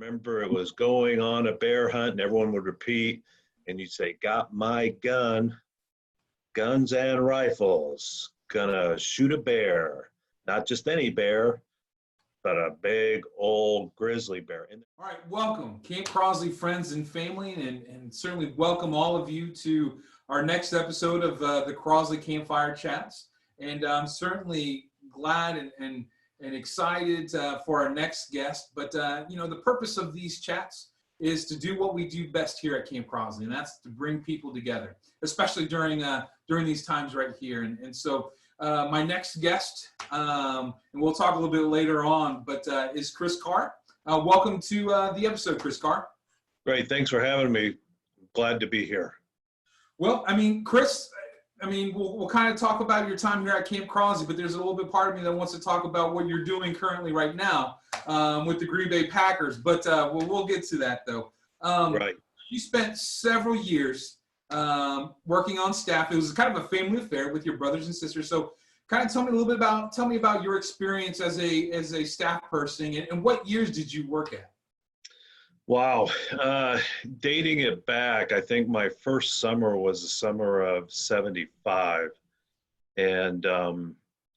remember it was going on a bear hunt and everyone would repeat and you'd say, got my gun, guns and rifles, gonna shoot a bear, not just any bear, but a big old grizzly bear. All right, welcome Camp Crosley friends and family, and certainly welcome all of you to our next episode of the Crosley Campfire Chats. And I'm certainly glad and excited for our next guest. But the purpose of these chats is to do what we do best here at Camp Crosley, and that's to bring people together, especially during these times right here. And so my next guest, and we'll talk a little bit later on, but is Chris Carr. Welcome to the episode, Chris Carr. Great, thanks for having me. Glad to be here. Well, Chris, we'll kind of talk about your time here at Camp Crosley, but there's a little bit part of me that wants to talk about what you're doing currently right now with the Green Bay Packers. But we'll get to that, though. Right. You spent several years working on staff. It was kind of a family affair with your brothers and sisters. So kind of tell me about your experience as a staff person, and what years did you work at? Wow. Dating it back, I think my first summer was the summer of 75. And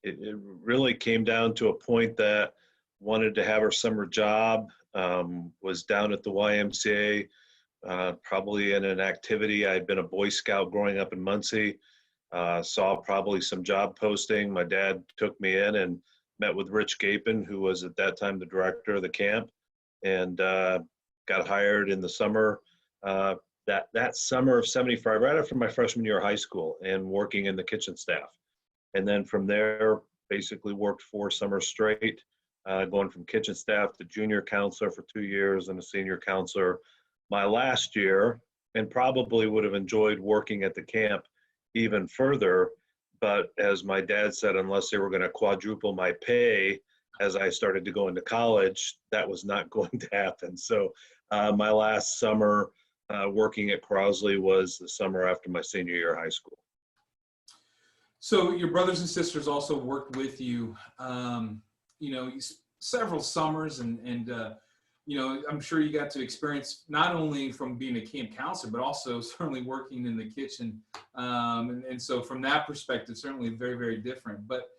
it really came down to a point that wanted to have our summer job, was down at the YMCA, probably in an activity. I'd been a Boy Scout growing up in Muncie, saw probably some job posting. My dad took me in and met with Rich Gapin, who was at that time the director of the camp, and got hired in the summer, that summer of 75, right after my freshman year of high school, and working in the kitchen staff. And then from there, basically worked 4 summers straight, going from kitchen staff to junior counselor for 2 years and a senior counselor my last year, and probably would have enjoyed working at the camp even further. But as my dad said, unless they were going to quadruple my pay as I started to go into college, that was not going to happen. So my last summer working at Crosley was the summer after my senior year of high school. So your brothers and sisters also worked with you, several summers, and I'm sure you got to experience not only from being a camp counselor, but also certainly working in the kitchen. And so from that perspective, certainly very, very different. But,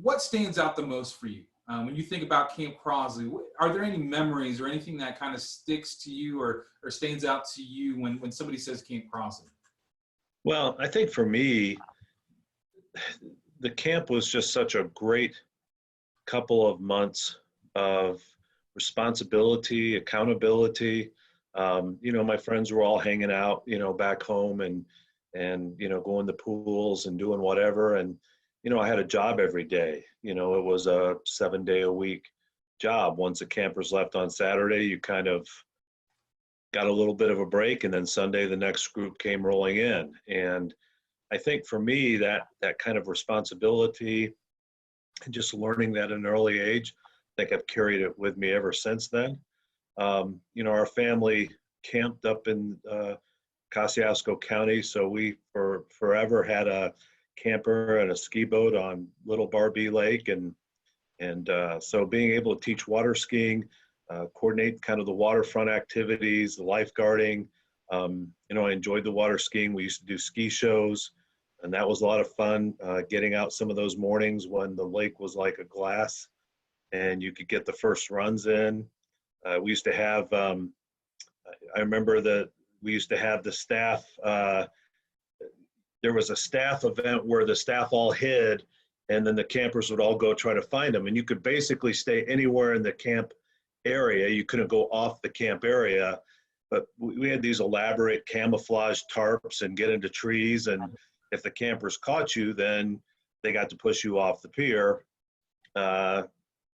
what stands out the most for you? When you think about Camp Crosley, are there any memories or anything that kind of sticks to you or stands out to you when somebody says Camp Crosley? Well, I think for me, the camp was just such a great couple of months of responsibility, accountability. My friends were all hanging out, back home and going to pools and doing whatever. And, I had a job every day. It was a 7-day-a-week job. Once the campers left on Saturday, you kind of got a little bit of a break, and then Sunday, the next group came rolling in. And I think for me, that kind of responsibility and just learning that at an early age, I think I've carried it with me ever since then. Our family camped up in Kosciuszko County, so we forever had a camper and a ski boat on Little Barbie Lake, and so being able to teach water skiing, coordinate kind of the waterfront activities, the lifeguarding. I enjoyed the water skiing. We used to do ski shows, and that was a lot of fun, getting out some of those mornings when the lake was like a glass and you could get the first runs in. We used to have, I remember that we used to have the staff, there was a staff event where the staff all hid, and then the campers would all go try to find them. And you could basically stay anywhere in the camp area. You couldn't go off the camp area, but we had these elaborate camouflage tarps and get into trees. And if the campers caught you, then they got to push you off the pier,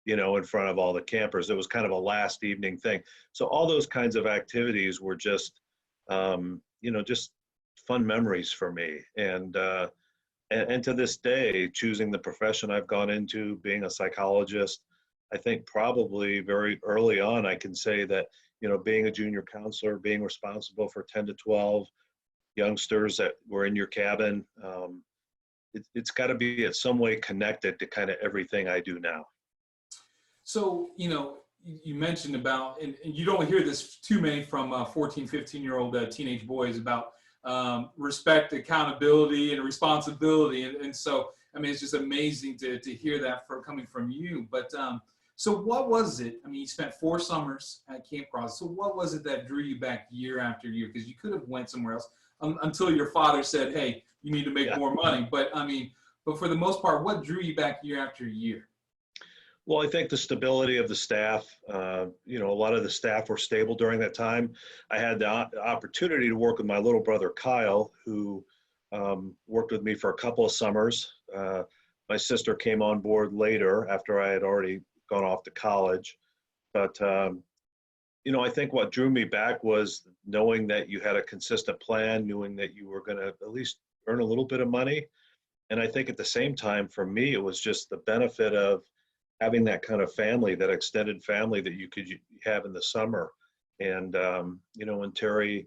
in front of all the campers. It was kind of a last evening thing. So all those kinds of activities were just, just fun memories for me. And to this day, choosing the profession I've gone into, being a psychologist, I think probably very early on, I can say that, being a junior counselor, being responsible for 10 to 12 youngsters that were in your cabin, it's got to be in some way connected to kind of everything I do now. So, you mentioned about, and you don't hear this too many from 14, 15-year-old teenage boys about respect, accountability, and responsibility. And so, I mean, it's just amazing to hear that coming from you. But so what was it? I mean, you spent 4 summers at Camp Cross. So what was it that drew you back year after year? Because you could have went somewhere else until your father said, hey, you need to make more money. But I mean, but for the most part, what drew you back year after year? Well, I think the stability of the staff, you know, a lot of the staff were stable during that time. I had the opportunity to work with my little brother, Kyle, who worked with me for a couple of summers. My sister came on board later after I had already gone off to college. But, you know, I think what drew me back was knowing that you had a consistent plan, knowing that you were going to at least earn a little bit of money. And I think at the same time, for me, it was just the benefit of having that kind of family, that extended family that you could have in the summer. And, you know, when Terry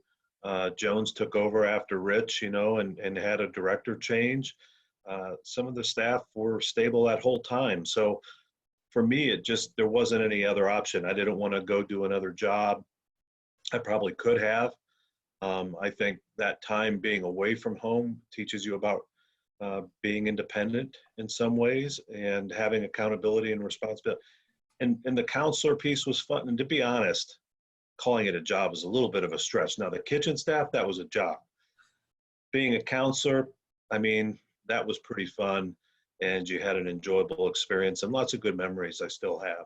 Jones took over after Rich, you know, and had a director change, some of the staff were stable that whole time. So for me, there wasn't any other option. I didn't want to go do another job. I probably could have. I think that time being away from home teaches you about being independent in some ways and having accountability and responsibility. And the counselor piece was fun. And to be honest, calling it a job was a little bit of a stretch. Now, the kitchen staff, that was a job. Being a counselor, I mean, that was pretty fun. And you had an enjoyable experience and lots of good memories I still have.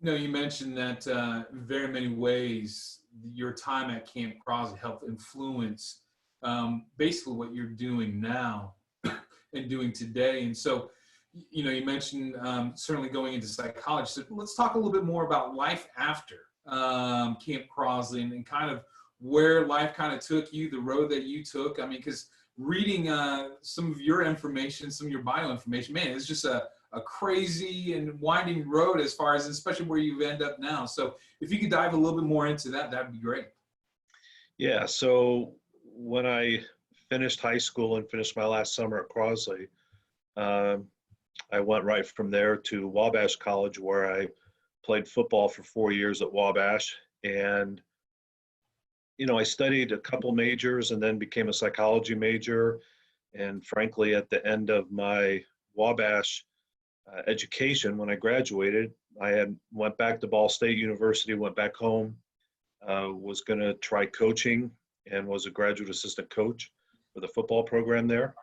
No, you mentioned that in very many ways, your time at Camp Crosley helped influence basically what you're doing now and doing today. And so, you know, you mentioned certainly going into psychology. So let's talk a little bit more about life after Camp Crosley and kind of where life kind of took you, the road that you took. I mean, because reading some of your information, some of your bio information, man, it's just a crazy and winding road as far as, especially where you end up now. So if you could dive a little bit more into that, that'd be great. Yeah, so when I finished high school and finished my last summer at Crosley, I went right from there to Wabash College, where I played football for 4 years at Wabash. And, you know, I studied a couple majors and then became a psychology major. And frankly, at the end of my Wabash education, when I graduated, went back to Ball State University, went back home, was going to try coaching and was a graduate assistant coach for the football program there,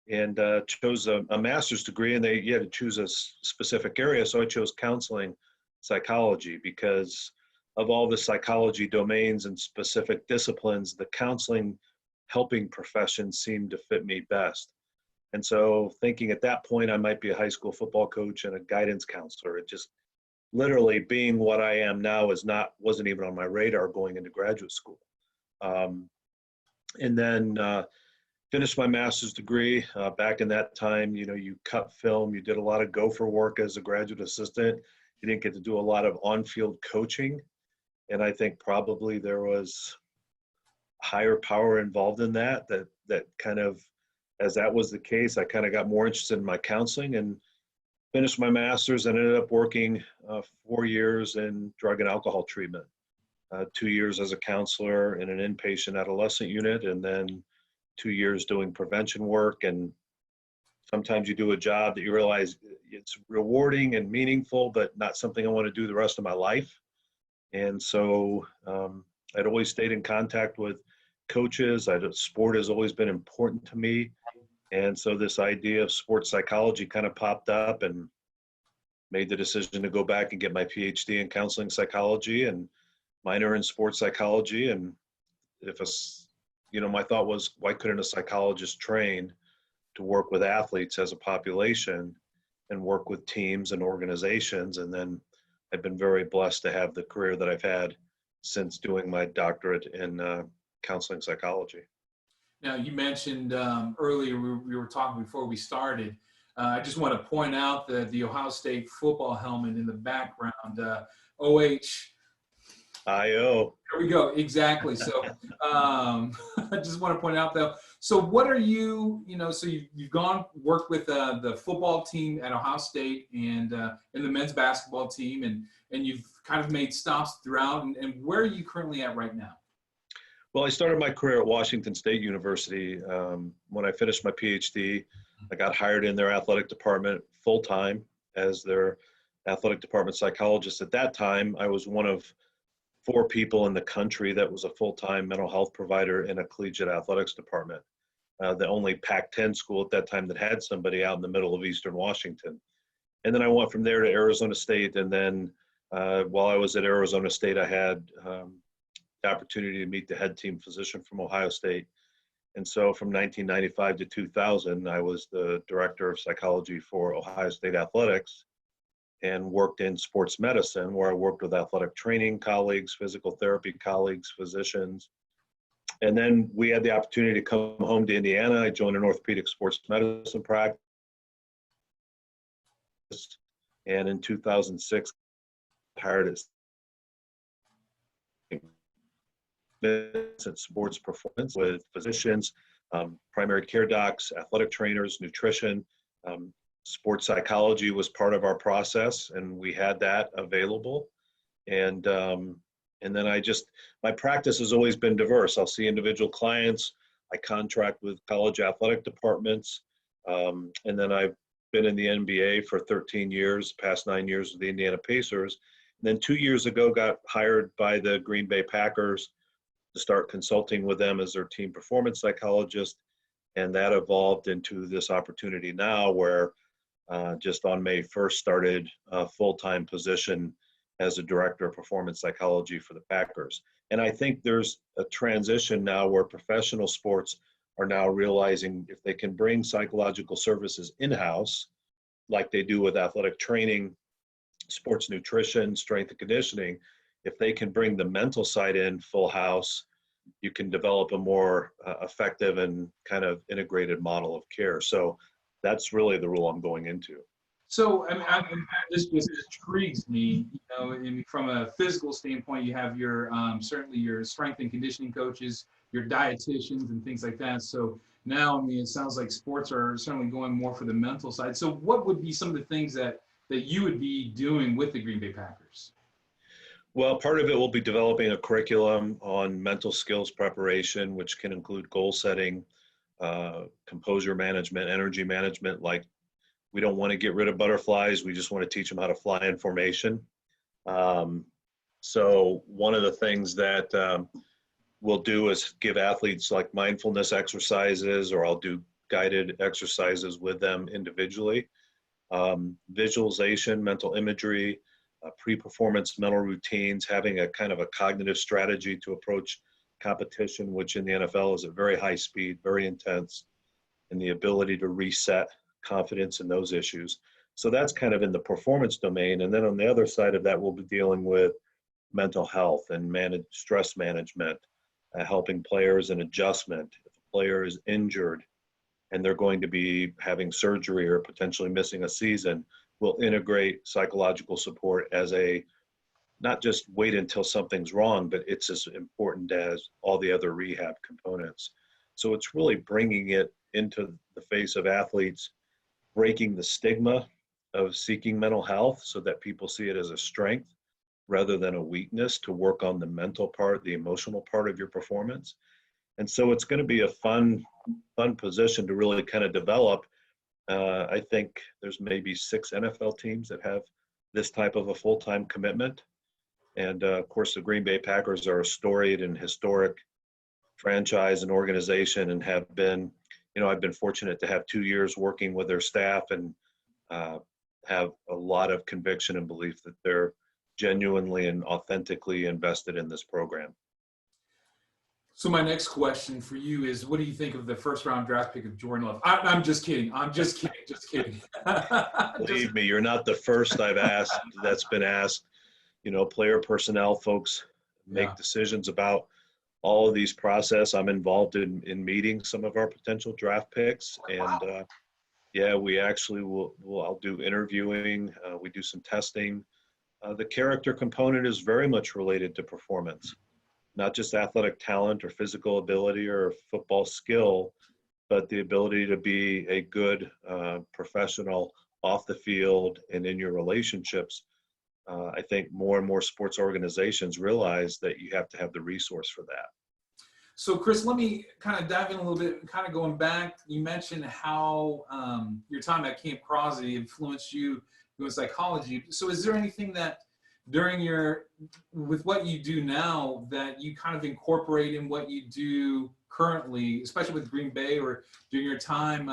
and chose a master's degree, and you had to choose a specific area. So I chose counseling psychology because of all the psychology domains and specific disciplines, the counseling helping profession seemed to fit me best. And so thinking at that point I might be a high school football coach and a guidance counselor, it just literally being what I am now wasn't even on my radar going into graduate school. And then finished my master's degree. Back in that time, you know, you cut film, you did a lot of gopher work as a graduate assistant. You didn't get to do a lot of on-field coaching. And I think probably there was higher power involved in that kind of, as that was the case, I kind of got more interested in my counseling and finished my master's and ended up working 4 years in drug and alcohol treatment, 2 years as a counselor in an inpatient adolescent unit, and then 2 years doing prevention work. And sometimes you do a job that you realize it's rewarding and meaningful, but not something I want to do the rest of my life. And so I'd always stayed in contact with coaches. Sport has always been important to me. And so this idea of sports psychology kind of popped up, and made the decision to go back and get my PhD in counseling psychology and minor in sports psychology. And my thought was, why couldn't a psychologist train to work with athletes as a population and work with teams and organizations? And then I've been very blessed to have the career that I've had since doing my doctorate in counseling psychology. Now, you mentioned earlier, we were talking before we started, I just want to point out the Ohio State football helmet in the background. OH, IO. There we go. Exactly. So I just want to point out though. So what are you, so you've gone worked with the football team at Ohio State and the men's basketball team, and you've kind of made stops throughout. And where are you currently at right now? Well, I started my career at Washington State University. When I finished my PhD, I got hired in their athletic department full-time as their athletic department psychologist. At that time, I was one of 4 people in the country that was a full-time mental health provider in a collegiate athletics department. The only Pac-10 school at that time that had somebody out in the middle of Eastern Washington. And then I went from there to Arizona State. And then while I was at Arizona State, I had the opportunity to meet the head team physician from Ohio State. And so from 1995 to 2000, I was the director of psychology for Ohio State Athletics and worked in sports medicine, where I worked with athletic training colleagues, physical therapy colleagues, physicians. And then we had the opportunity to come home to Indiana. I joined an orthopedic sports medicine practice. And in 2006, hired as sports performance with physicians, primary care docs, athletic trainers, nutrition. Sports psychology was part of our process, and we had that available. And then my practice has always been diverse. I'll see individual clients. I contract with college athletic departments. And then I've been in the NBA for 13 years, past 9 years with the Indiana Pacers. And then 2 years ago, got hired by the Green Bay Packers to start consulting with them as their team performance psychologist. And that evolved into this opportunity now where just on May 1st started a full-time position as a director of performance psychology for the Packers. And I think there's a transition now where professional sports are now realizing if they can bring psychological services in-house, like they do with athletic training, sports nutrition, strength and conditioning, if they can bring the mental side in full house, you can develop a more effective and kind of integrated model of care. So that's really the role I'm going into. So, this just intrigues me. From a physical standpoint, you have your certainly your strength and conditioning coaches, your dietitians, and things like that. So now, it sounds like sports are certainly going more for the mental side. So, what would be some of the things that you would be doing with the Green Bay Packers? Well, part of it will be developing a curriculum on mental skills preparation, which can include goal setting, composure management, energy management. Like, we don't want to get rid of butterflies. We just want to teach them how to fly in formation. So one of the things that we'll do is give athletes like mindfulness exercises, or I'll do guided exercises with them individually. Visualization, mental imagery, pre-performance mental routines, having a kind of a cognitive strategy to approach competition, which in the NFL is at very high speed, very intense, and the ability to reset confidence in those issues. So that's kind of in the performance domain. And then on the other side of that, we'll be dealing with mental health and stress management, helping players in adjustment. If a player is injured and they're going to be having surgery or potentially missing a season, we'll integrate psychological support as not just wait until something's wrong, but it's as important as all the other rehab components. So it's really bringing it into the face of athletes, breaking the stigma of seeking mental health so that people see it as a strength rather than a weakness, to work on the mental part, the emotional part of your performance. And so it's going to be a fun position to really kind of develop. I think there's maybe 6 NFL teams that have this type of a full-time commitment. And of course, the Green Bay Packers are a storied and historic franchise and organization, and have been, I've been fortunate to have 2 years working with their staff, and have a lot of conviction and belief that they're genuinely and authentically invested in this program. So my next question for you is, what do you think of the first-round draft pick of Jordan Love? I'm just kidding. Just kidding. Believe me, you're not the first I've asked that's been asked. Player personnel folks make decisions about all of these process. I'm involved in meeting some of our potential draft picks. And we actually I'll do interviewing. We do some testing. The character component is very much related to performance, not just athletic talent or physical ability or football skill, but the ability to be a good professional off the field and in your relationships. I think more and more sports organizations realize that you have to have the resource for that. So, Chris, let me kind of dive in a little bit, kind of going back. You mentioned how your time at Camp Crosley influenced you in psychology. So is there anything that with what you do now that you kind of incorporate in what you do currently, especially with Green Bay or during your time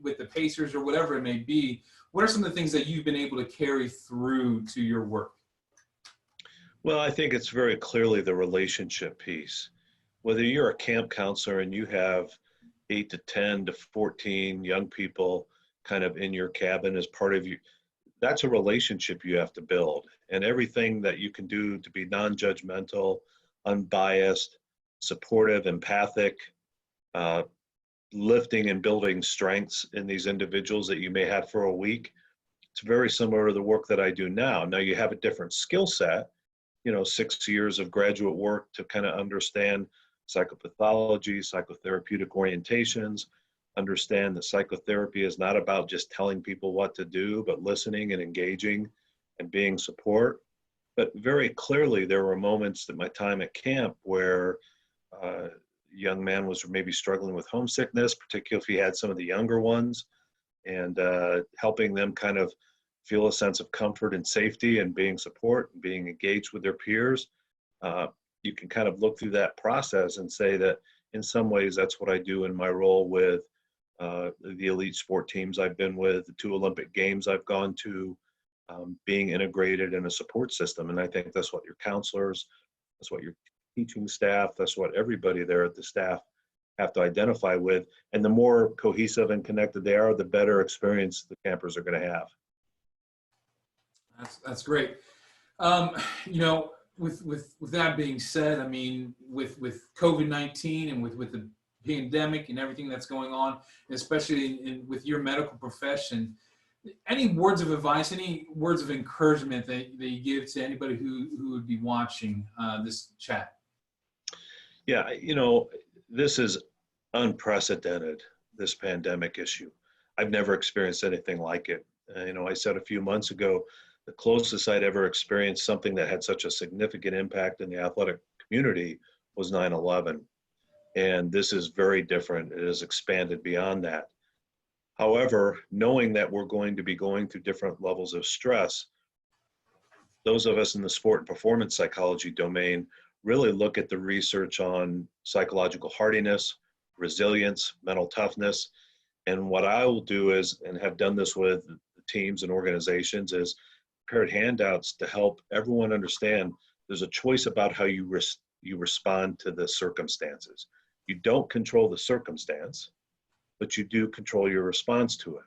with the Pacers or whatever it may be? What are some of the things that you've been able to carry through to your work? Well, I think it's very clearly the relationship piece. Whether you're a camp counselor and you have 8 to 10 to 14 young people kind of in your cabin as part of you, that's a relationship you have to build. And everything that you can do to be non-judgmental, unbiased, supportive, empathic, lifting and building strengths in these individuals that you may have for a week, it's very similar to the work that I do now. Now you have a different skill set, 6 years of graduate work to kind of understand psychopathology, psychotherapeutic orientations, understand that psychotherapy is not about just telling people what to do, but listening and engaging and being support. But very clearly, there were moments at my time at camp where a young man was maybe struggling with homesickness, particularly if he had some of the younger ones, and helping them kind of feel a sense of comfort and safety and being support and being engaged with their peers. You can kind of look through that process and say that in some ways that's what I do in my role with the elite sport teams I've been with, the 2 Olympic Games I've gone to, being integrated in a support system. And I think that's what your counselors, that's what your teaching staff, that's what everybody there at the staff have to identify with. And the more cohesive and connected they are, the better experience the campers are going to have. That's great. With that being said, I mean, with COVID-19 and with the pandemic and everything that's going on, especially with your medical profession, any words of advice, any words of encouragement that you give to anybody who would be watching this chat? Yeah, this is unprecedented, this pandemic issue. I've never experienced anything like it. I said a few months ago, the closest I'd ever experienced something that had such a significant impact in the athletic community was 9/11. And this is very different. It has expanded beyond that. However, knowing that we're going to be going through different levels of stress, those of us in the sport and performance psychology domain really look at the research on psychological hardiness, resilience, mental toughness. And what I will do is, and have done this with teams and organizations, is prepared handouts to help everyone understand there's a choice about how you respond to the circumstances. You don't control the circumstance, but you do control your response to it.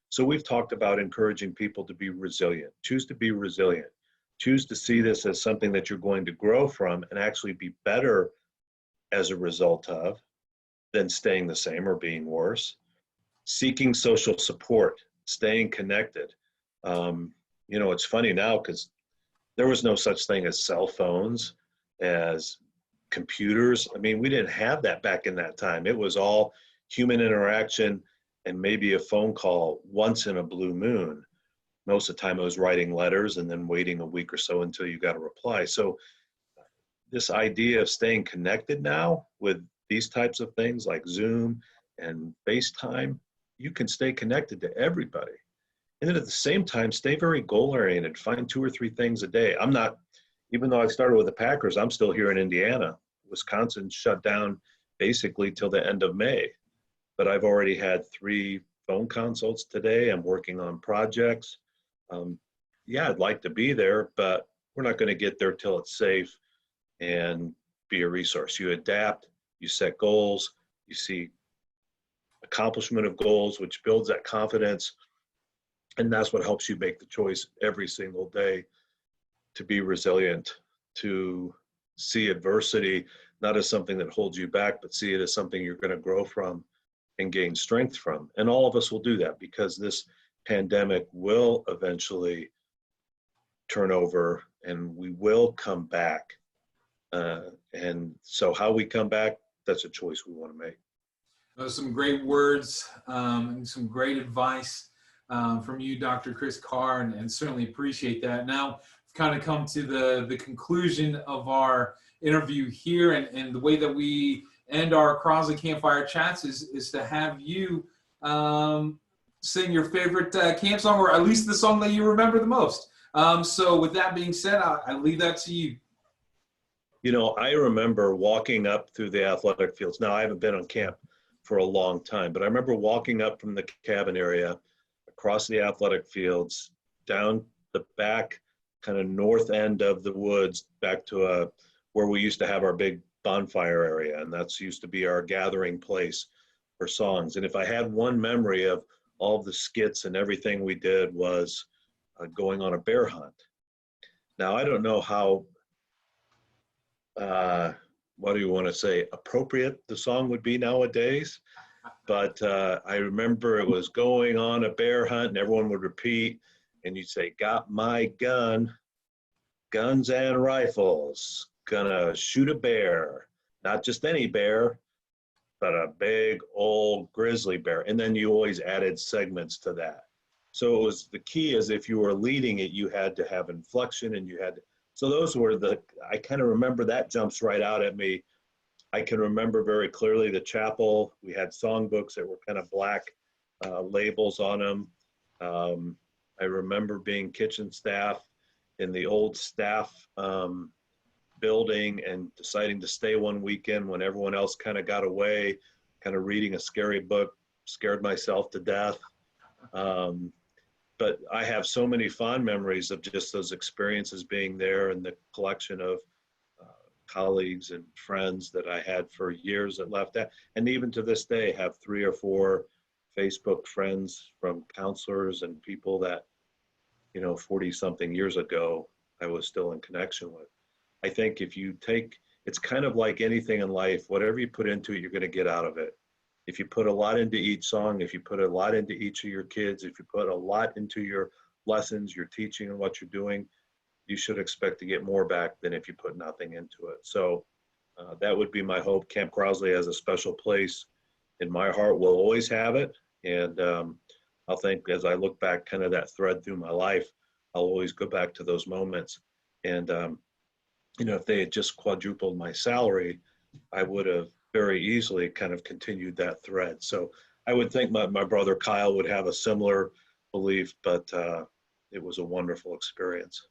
So we've talked about encouraging people to be resilient. Choose to be resilient. Choose to see this as something that you're going to grow from and actually be better as a result of than staying the same or being worse. Seeking social support, staying connected. It's funny now because there was no such thing as cell phones, as computers. I mean, we didn't have that back in that time. It was all human interaction and maybe a phone call once in a blue moon. Most of the time I was writing letters and then waiting a week or so until you got a reply. So this idea of staying connected now with these types of things like Zoom and FaceTime, you can stay connected to everybody. And then at the same time, stay very goal-oriented. Find 2 or 3 things a day. Even though I started with the Packers, I'm still here in Indiana. Wisconsin shut down basically till the end of May. But I've already had 3 phone consults today. I'm working on projects. I'd like to be there, but we're not going to get there till it's safe and be a resource. You adapt, you set goals, you see accomplishment of goals, which builds that confidence. And that's what helps you make the choice every single day to be resilient, to see adversity not as something that holds you back, but see it as something you're going to grow from and gain strength from. And all of us will do that because this pandemic will eventually turnover, and we will come back. And so how we come back, that's a choice we want to make. Those are some great words and some great advice from you, Dr. Chris Carr, and certainly appreciate that. Now, we've kind of come to the conclusion of our interview here, and the way that we end our Crosley Campfire Chats is to have you sing your favorite camp song, or at least the song that you remember the most. So with that being said, I leave that to you. You know, I remember walking up through the athletic fields. Now, I haven't been on camp for a long time, but I remember walking up from the cabin area across the athletic fields, down the back kind of north end of the woods, back to where we used to have our big bonfire area, and that's used to be our gathering place for songs. And if I had one memory of all of the skits and everything we did, was going on a bear hunt. Now, I don't know how what do you want to say, appropriate the song would be nowadays, but I remember it was going on a bear hunt, and everyone would repeat, and you'd say, got my gun, guns and rifles, gonna shoot a bear, not just any bear, but a big old grizzly bear. And then you always added segments to that. So it was, the key is if you were leading it, you had to have inflection, and you had to, so those were I kind of remember that jumps right out at me. I can remember very clearly the chapel. We had songbooks that were kind of black labels on them. I remember being kitchen staff in the old staff building and deciding to stay one weekend when everyone else kind of got away, kind of reading a scary book, scared myself to death. But I have so many fond memories of just those experiences being there, and the collection of colleagues and friends that I had for years that left that. And even to this day, have 3 or 4 Facebook friends from counselors and people that, 40 something years ago, I was still in connection with. I think if you take, it's kind of like anything in life, whatever you put into it, you're going to get out of it. If you put a lot into each song, if you put a lot into each of your kids, if you put a lot into your lessons, your teaching, and what you're doing, you should expect to get more back than if you put nothing into it. So that would be my hope. Camp Crosley has a special place in my heart. We'll always have it. And I'll think as I look back, kind of that thread through my life, I'll always go back to those moments. And, if they had just quadrupled my salary, I would have very easily kind of continued that thread. So I would think my brother Kyle would have a similar belief, but it was a wonderful experience.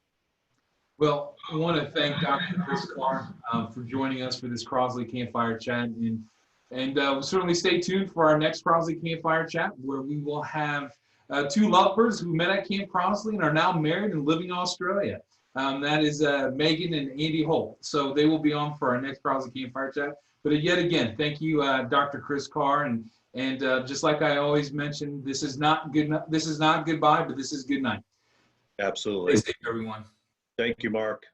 Well, I want to thank Dr. Chris Carr for joining us for this Crosley Campfire Chat. And we'll certainly stay tuned for our next Crosley Campfire Chat, where we will have 2 lovebirds who met at Camp Crosley and are now married and living in Australia. That is Megan and Andy Holt. So they will be on for our next Crosley Campfire Chat. But yet again, thank you, Dr. Chris Carr. And just like I always mention, this is not good. This is not goodbye, but this is good night. Absolutely. Stay safe, everyone. Thank you, Mark.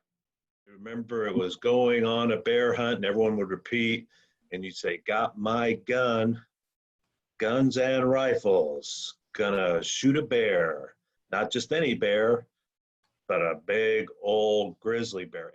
Remember, it was going on a bear hunt, and everyone would repeat, and you'd say, got my gun, guns and rifles, gonna shoot a bear, not just any bear, but a big old grizzly bear.